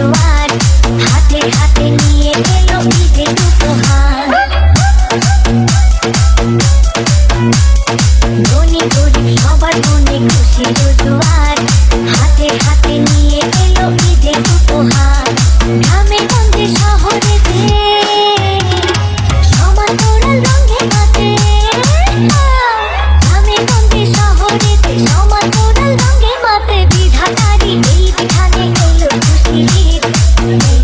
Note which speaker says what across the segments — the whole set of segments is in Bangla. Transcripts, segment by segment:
Speaker 1: জোয়ার হাতে হাতে নিয়ে এলো ঈদের উপহার ধনী গরিব সবার মনে খুশির জোয়ার হাতে হাতে নিয়ে এলো ঈদের উপহার গ্রামে গঞ্জে শহরেতে সমান তোরাল রঙে মাতে গ্রামে গঞ্জে শহরেতে সমান তোরাল রঙে মাতে বিধাতারি এই বিধানে এলো খুশির ঈদ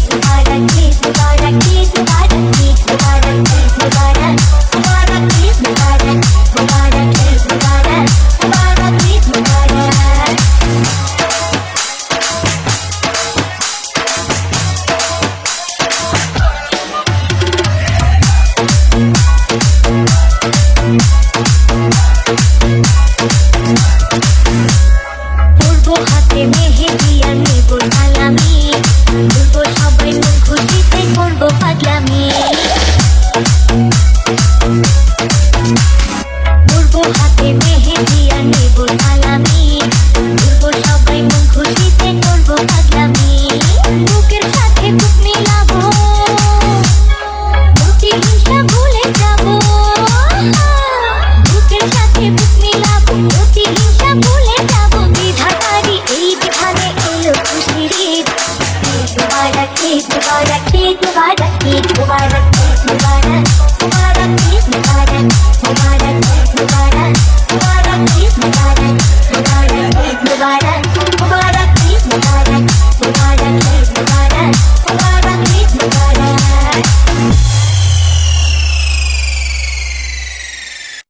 Speaker 1: মুবারক ঈদ মুবারক ঈদ মুবারক ঈদ মুবারক ঈদ মুবারক মুবারক ঈদ মুবারক মুবারক ঈদ মুবারক মুবারক ঈদ মুবারক পূর্ব হাতে মেহেদি আর নেব সালামি বলবো সবাই মন খুশিতে করবো পাগলামি পূর্ব হাতে মেহেদি আর নেব সালামি বলবো সবাই মন খুশিতে করবো পাগলামি বুকের সাথে বুক মিলাবো প্রতি হিংসা ভুলে যাবো বুকের সাথে বুক মিলাবো প্রতি হিংসা ভুলে যাবো বিধাতারি এই বিধানে এলো খুশির ঈদ ঈদ মুবারক ঈদ মুবারক ঈদ মুবারক ঈদ মুবারক ঈদ মুবারক